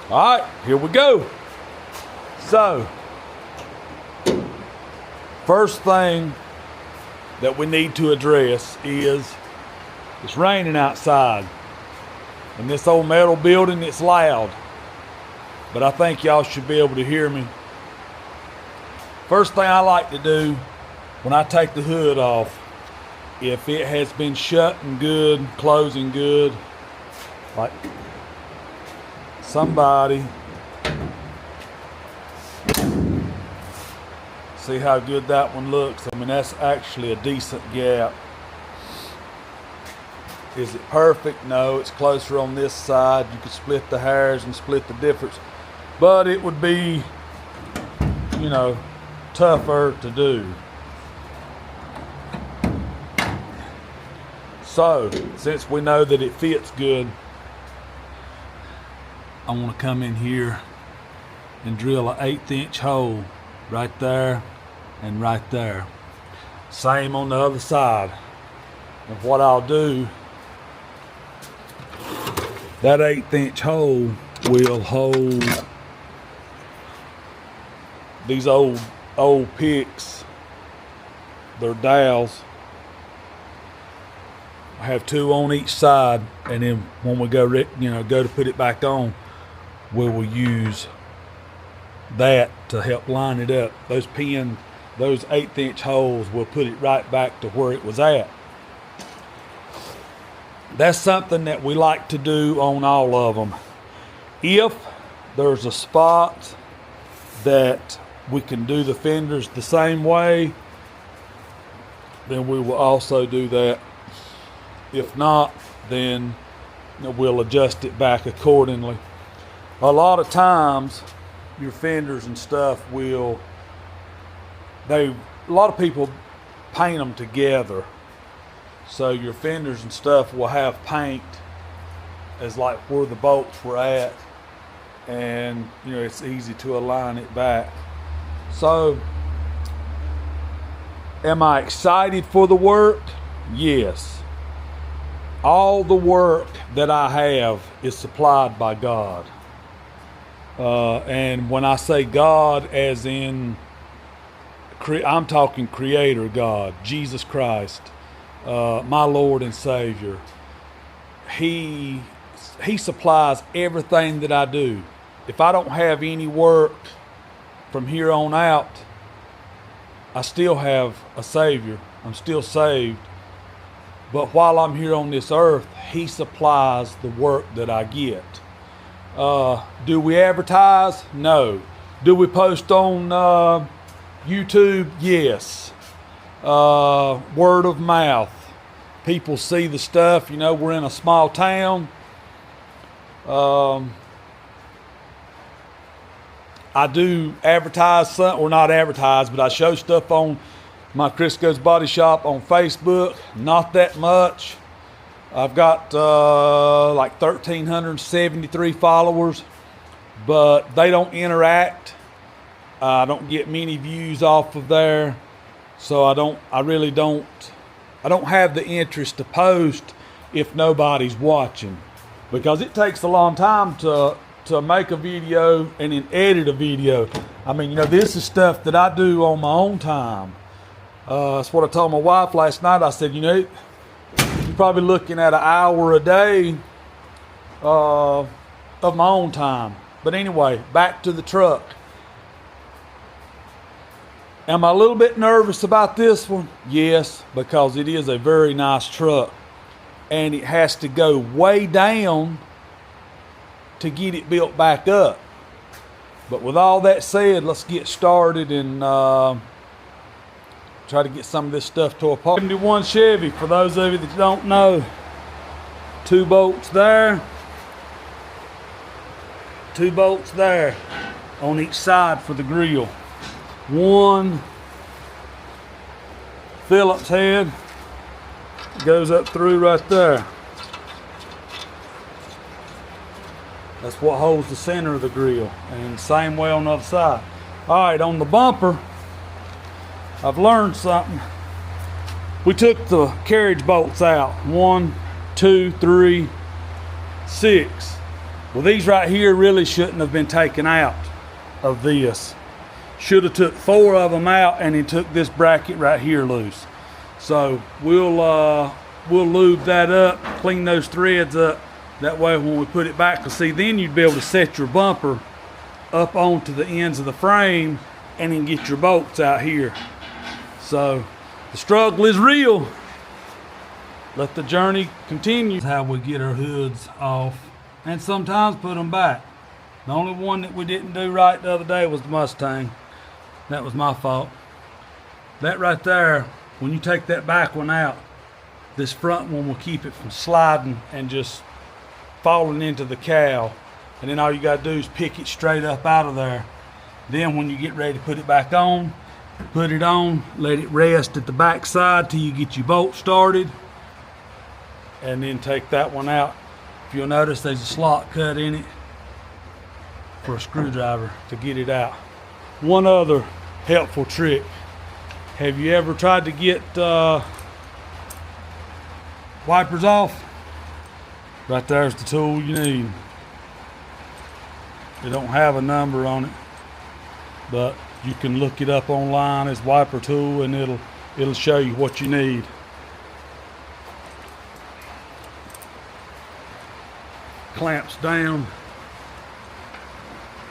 All right, here we go. So, first thing that we need to address is it's raining outside. In this old metal building, it's loud. But I think y'all should be able to hear me. First thing I like to do when I take the hood off, if it has been shutting good, closing good, like somebody, see how good that one looks? I mean, that's actually a decent gap. Is it perfect? No, it's closer on this side. You could split the hairs and split the difference, but it would be, you know, tougher to do. So, since we know that it fits good, I want to come in here and drill an 1/8 inch hole right there and right there. Same on the other side. And what I'll do, that 1/8 inch hole will hold these old picks. They're dowels. I have 2 on each side, and then when we go to put it back on, we will use that to help line it up. Those 1/8 inch holes will put it right back to where it was at. That's something that we like to do on all of them. If there's a spot that we can do the fenders the same way, then we will also do that. If not, then we'll adjust it back accordingly. A lot of times, your fenders and stuff a lot of people paint them together. So your fenders and stuff will have paint as like where the bolts were at, and it's easy to align it back. So, am I excited for the work? Yes. All the work that I have is supplied by God. And when I say God, as in, I'm talking Creator God, Jesus Christ, my Lord and Savior. He supplies everything that I do. If I don't have any work from here on out, I still have a Savior. I'm still saved. But while I'm here on this earth, He supplies the work that I get. Do we advertise? No. Do we post on YouTube? Yes. Word of mouth. People see the stuff. We're in a small town. I do advertise or not advertise, but I show stuff on my Crisco's Body Shop on Facebook. Not that much. I've got like 1,373 followers, but they don't interact. I don't get many views off of there, so I don't have the interest to post if nobody's watching, because it takes a long time to make a video and then edit a video. I mean, this is stuff that I do on my own time. That's what I told my wife last night. I said, you're probably looking at an hour a day of my own time. But anyway, back to the truck. Am I a little bit nervous about this one? Yes, because it is a very nice truck. And it has to go way down to get it built back up. But with all that said, let's get started and try to get some of this stuff to a part. 71 Chevy, for those of you that don't know. 2 bolts there. 2 bolts there on each side for the grill. 1 Phillips head goes up through right there. That's what holds the center of the grill, and same way on the other side. All right, on the bumper, I've learned something. We took the carriage bolts out. 1, 2, 3, 6. Well, these right here really shouldn't have been taken out of this. Should have took 4 of them out and then took this bracket right here loose. So we'll lube that up, clean those threads up. That way when we put it back, to see, then you'd be able to set your bumper up onto the ends of the frame and then get your bolts out here. So the struggle is real. Let the journey continue. That's how we get our hoods off and sometimes put them back. The only one that we didn't do right the other day was the Mustang. That was my fault. That right there, when you take that back one out, this front one will keep it from sliding and just falling into the cowl. And then all you gotta do is pick it straight up out of there. Then when you get ready to put it back on, put it on, let it rest at the back side till you get your bolt started, and then take that one out. If you'll notice, there's a slot cut in it for a screwdriver to get it out. One other helpful trick. Have you ever tried to get wipers off? Right there's the tool you need. It don't have a number on it, but you can look it up online as wiper tool and it'll show you what you need. Clamps down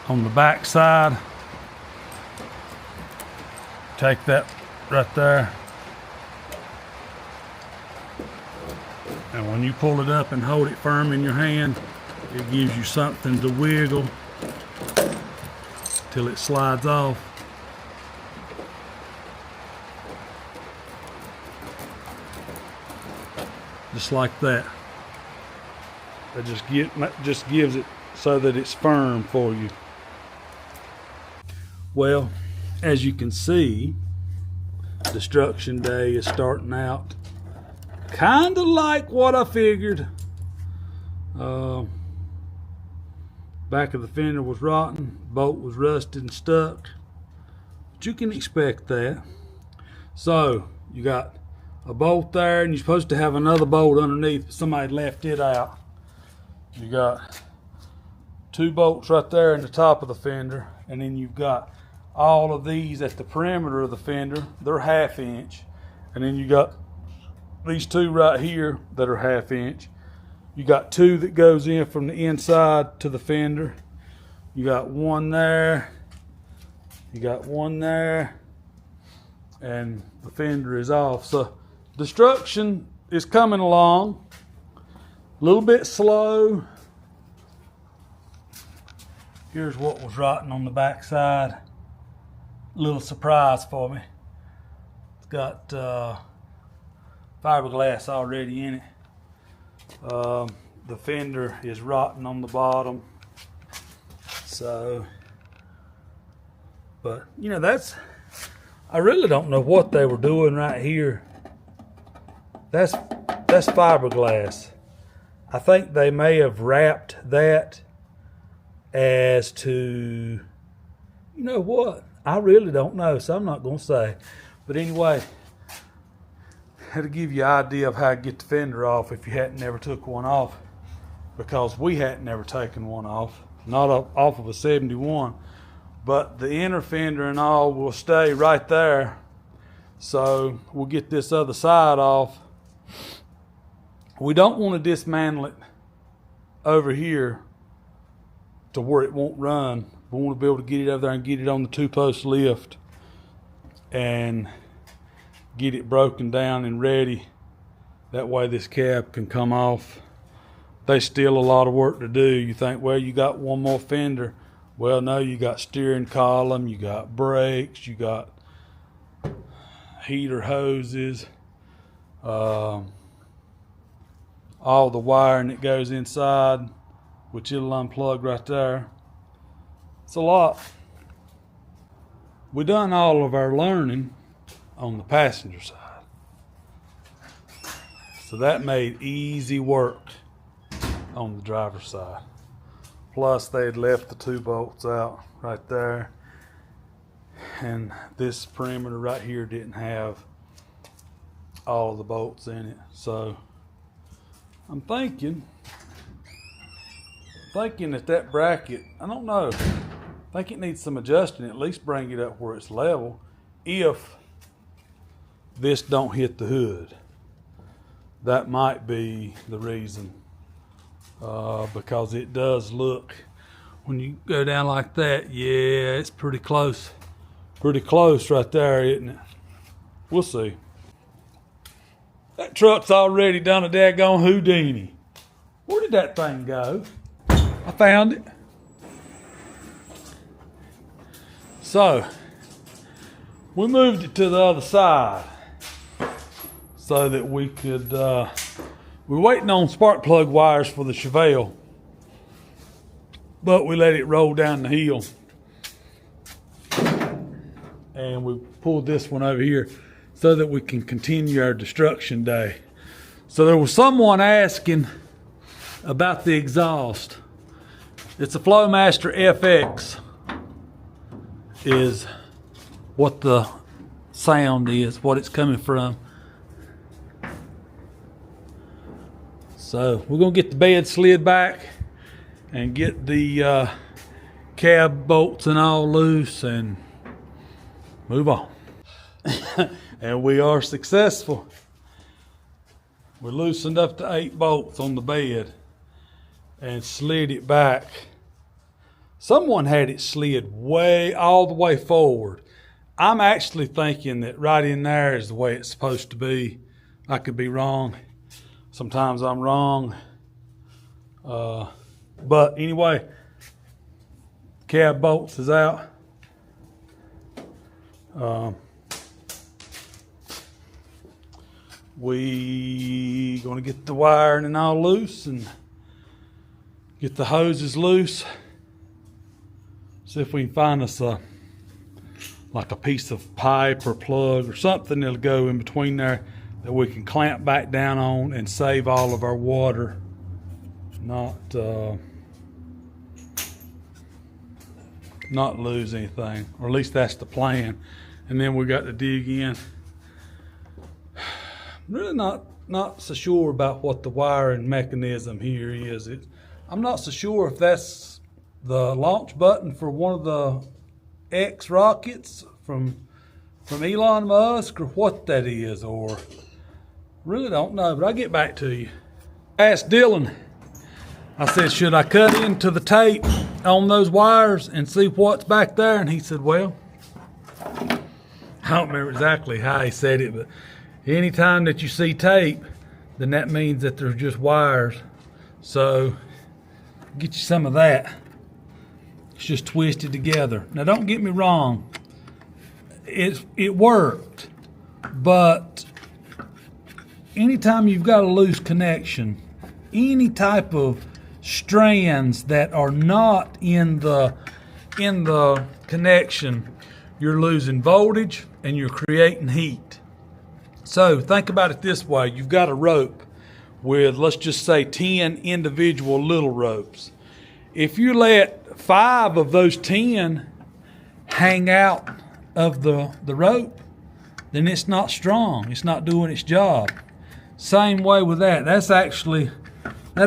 on the back side. Take that right there. And when you pull it up and hold it firm in your hand, it gives you something to wiggle till it slides off. Just like that. That just gives it so that it's firm for you. Well, as you can see, destruction day is starting out kind of like what I figured. Back of the fender was rotten, bolt was rusted and stuck, but you can expect that. So you got a bolt there, and you're supposed to have another bolt underneath, but somebody left it out. You got 2 bolts right there in the top of the fender, and then you've got all of these at the perimeter of the fender. They're 1/2 inch, and then you got these 2 right here that are 1/2 inch. You got 2 that goes in from the inside to the fender. You got 1 there. You got 1 there, and the fender is off. So destruction is coming along. A little bit slow. Here's what was rotten on the back side. Little surprise for me. It's got fiberglass already in it. The fender is rotten on the bottom. So, but you know, I really don't know what they were doing right here. That's fiberglass. I think they may have wrapped that as to, you know what? I really don't know, so I'm not going to say. But anyway, that'll give you an idea of how to get the fender off if you hadn't never took one off, because we hadn't never taken one off, not off of a 71. But the inner fender and all will stay right there. So we'll get this other side off. We don't want to dismantle it over here to where it won't run. We want to be able to get it over there and get it on the 2-post lift and get it broken down and ready. That way this cab can come off. There's still a lot of work to do. You think, well, you got one more fender. Well, no, you got steering column, you got brakes, you got heater hoses, all the wiring that goes inside, which it'll unplug right there. It's a lot. We done all of our learning on the passenger side, so that made easy work on the driver's side. Plus they had left the 2 bolts out right there, and this perimeter right here didn't have all of the bolts in it. So I'm thinking thinking that bracket, I don't know. I think it needs some adjusting, at least bring it up where it's level. If this don't hit the hood, that might be the reason. Because it does look, when you go down like that, yeah, it's pretty close. Pretty close right there, isn't it? We'll see. That truck's already done a daggone Houdini. Where did that thing go? I found it. So, we moved it to the other side so that we could, we're waiting on spark plug wires for the Chevy, but we let it roll down the hill. And we pulled this one over here so that we can continue our destruction day. So there was someone asking about the exhaust. It's a Flowmaster FX is what the sound is, what it's coming from. So we're gonna get the bed slid back and get the cab bolts and all loose and move on. And we are successful. We loosened up the 8 bolts on the bed and slid it back. Someone had it slid all the way forward. I'm actually thinking that right in there is the way it's supposed to be. I could be wrong. Sometimes I'm wrong. But anyway, cab bolts is out. We gonna get the wiring and all loose and get the hoses loose. See if we can find us like a piece of pipe or plug or something that'll go in between there that we can clamp back down on and save all of our water. Not lose anything, or at least that's the plan. And then we got to dig in. Really not so sure about what the wiring mechanism here is. I'm not so sure if that's the launch button for one of the X rockets from Elon Musk, or what that is, or really don't know, but I'll get back to you. I asked Dylan, I said, should I cut into the tape on those wires and see what's back there? And he said, well, I don't remember exactly how he said it, but anytime that you see tape, then that means that there's just wires. So get you some of that. It's just twisted together. Now don't get me wrong, it worked, but anytime you've got a loose connection, any type of strands that are not in the connection, you're losing voltage and you're creating heat. So think about it this way. You've got a rope with, let's just say, 10 individual little ropes. If you let 5 of those 10 hang out of the rope, then it's not strong. It's not doing its job. Same way with that. That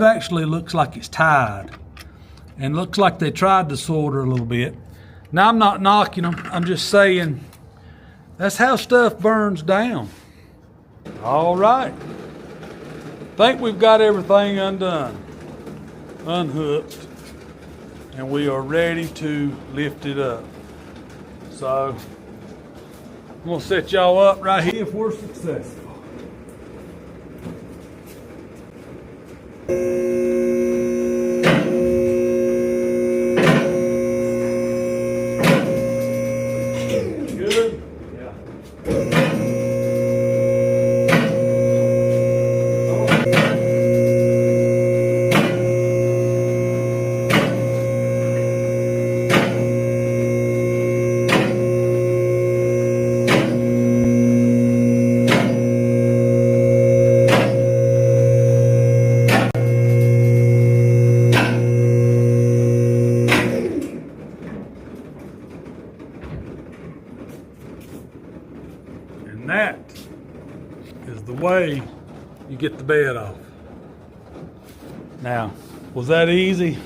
actually looks like it's tied, and looks like they tried to solder a little bit. Now I'm not knocking them. I'm just saying that's how stuff burns down. All right. Think we've got everything undone, unhooked, and we are ready to lift it up. So I'm gonna set y'all up right here if we're successful. Good? Yeah. And that is the way you get the bed off. Now, was that easy?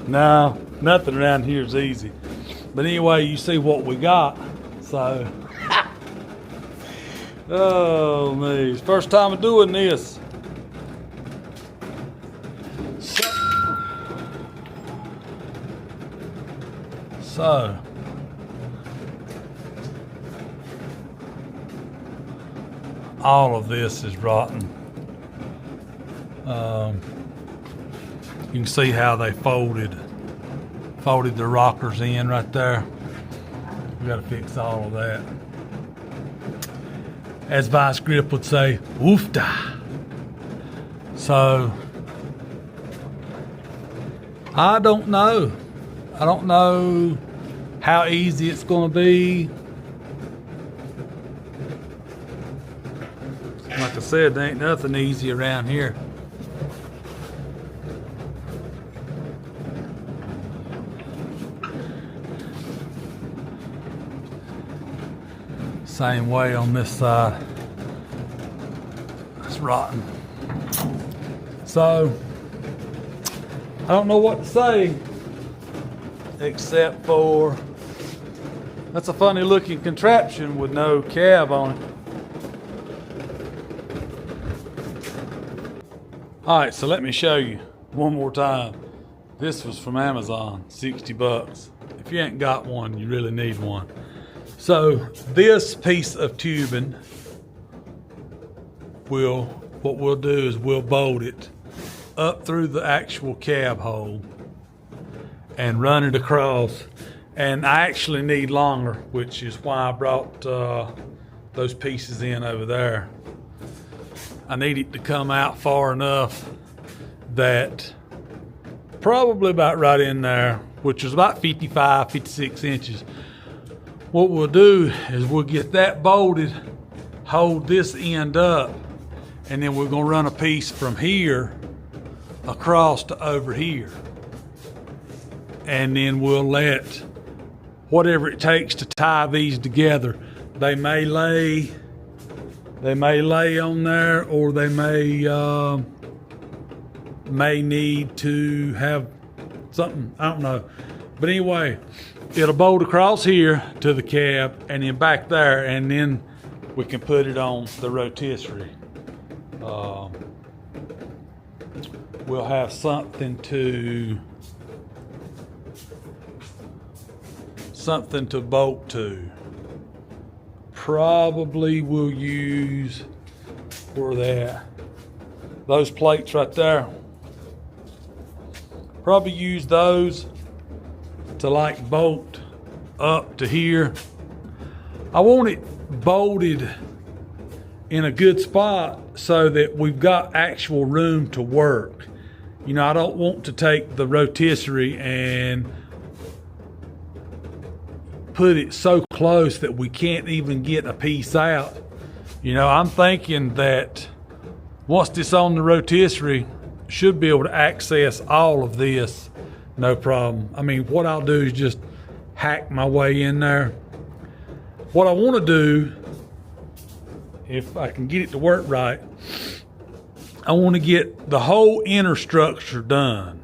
No, nothing around here is easy. But anyway, you see what we got. So, oh me, it's first time of doing this. So all of this is rotten. You can see how they folded the rockers in right there. We got to fix all of that. As Vice Grip would say, woofda. So I don't know. I don't know how easy it's going to be. Like I said, there ain't nothing easy around here. Same way on this side. It's rotten. So, I don't know what to say, except for that's a funny looking contraption with no cab on it. Alright, so let me show you one more time. This was from Amazon, 60 bucks. If you ain't got one, you really need one. So this piece of tubing what we'll do is we'll bolt it up through the actual cab hole and run it across. And I actually need longer, which is why I brought those pieces in over there. I need it to come out far enough that probably about right in there, which is about 55, 56 inches. What we'll do is we'll get that bolted, hold this end up, and then we're gonna run a piece from here across to over here. And then we'll let whatever it takes to tie these together. They may lay on there, or they may need to have something, I don't know. But anyway, it'll bolt across here to the cab and then back there, and then we can put it on the rotisserie. We'll have something to bolt to. Probably we'll use, where they at? Those plates right there. Probably use those to like bolt up to here. I want it bolted in a good spot so that we've got actual room to work. You know, I don't want to take the rotisserie and put it so close that we can't even get a piece out. You know, I'm thinking that once this on the rotisserie, should be able to access all of this, no problem. I mean, what I'll do is just hack my way in there. What I want to do, if I can get it to work right, I want to get the whole inner structure done.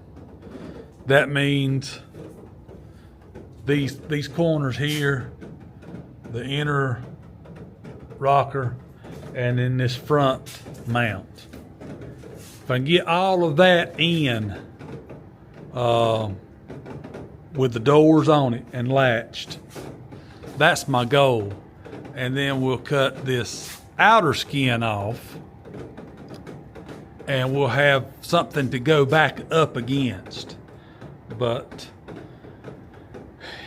That means these corners here, the inner rocker, and then this front mount. If I can get all of that in with the doors on it and latched, that's my goal. And then we'll cut this outer skin off, and we'll have something to go back up against. But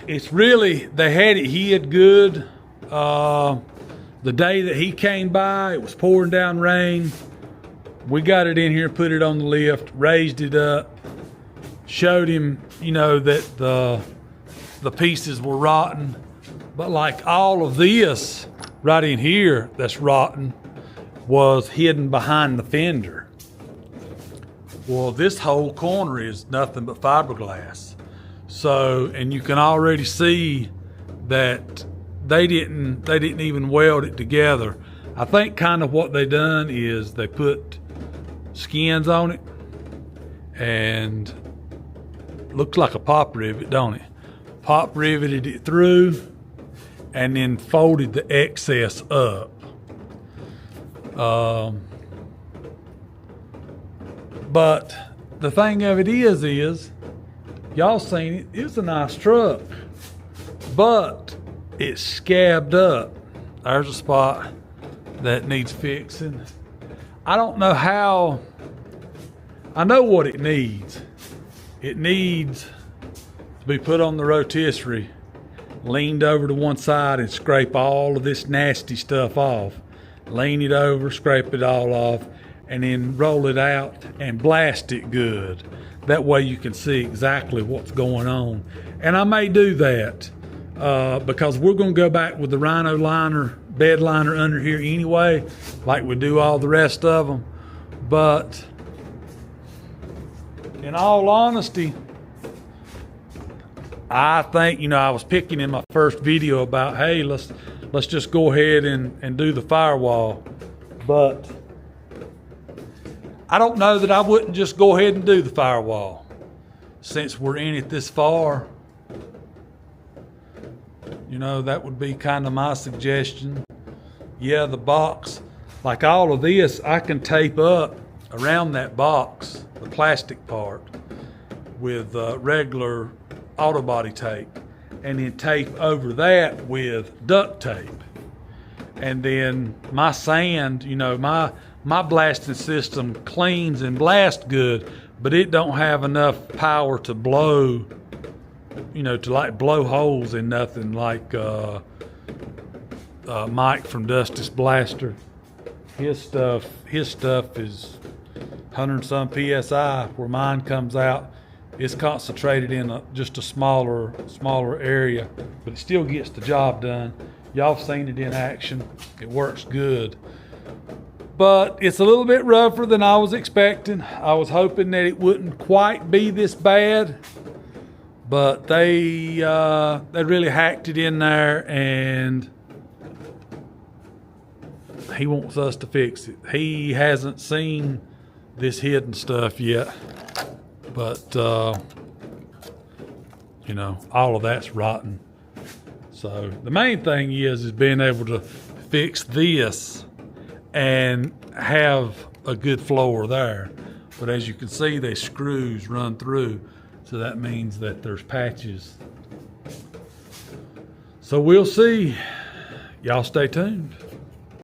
it's really, they had it hid good. The day that he came by, it was pouring down rain. We got it in here, put it on the lift, raised it up, showed him, you know, that the pieces were rotten. But like all of this right in here that's rotten was hidden behind the fender. Well, this whole corner is nothing but fiberglass. So, and you can already see that they didn't even weld it together. I think kind of what they done is they put skins on it and looks like a pop rivet, don't it? Pop riveted it through and then folded the excess up. But the thing of it is y'all seen it, it's a nice truck, but it's scabbed up. There's a spot that needs fixing. I don't know how, I know what it needs. It needs to be put on the rotisserie, leaned over to one side and scrape all of this nasty stuff off. Lean it over, scrape it all off, and then roll it out and blast it good. That way you can see exactly what's going on. And I may do that because we're going to go back with the Rhino liner, bed liner under here anyway, like we do all the rest of them. But in all honesty, I think, I was picking in my first video about, hey, let's just go ahead and do the firewall. But I don't know that I wouldn't just go ahead and do the firewall. Since we're in it this far, that would be kind of my suggestion. Yeah, the box, like all of this, I can tape up around that box, the plastic part, with regular auto body tape, and then tape over that with duct tape. And then my sand, my blasting system cleans and blasts good, but it don't have enough power to blow, to like blow holes in nothing like Mike from Dusty's Blaster. His stuff is 100 some PSI, where mine comes out. It's concentrated in just a smaller area, but it still gets the job done. Y'all seen it in action. It works good. But it's a little bit rougher than I was expecting. I was hoping that it wouldn't quite be this bad, but they really hacked it in there, and he wants us to fix it. He hasn't seen this hidden stuff yet, but all of that's rotten. So the main thing is being able to fix this and have a good floor there. But as you can see, they screws run through, so that means that there's patches. So we'll see. Y'all stay tuned.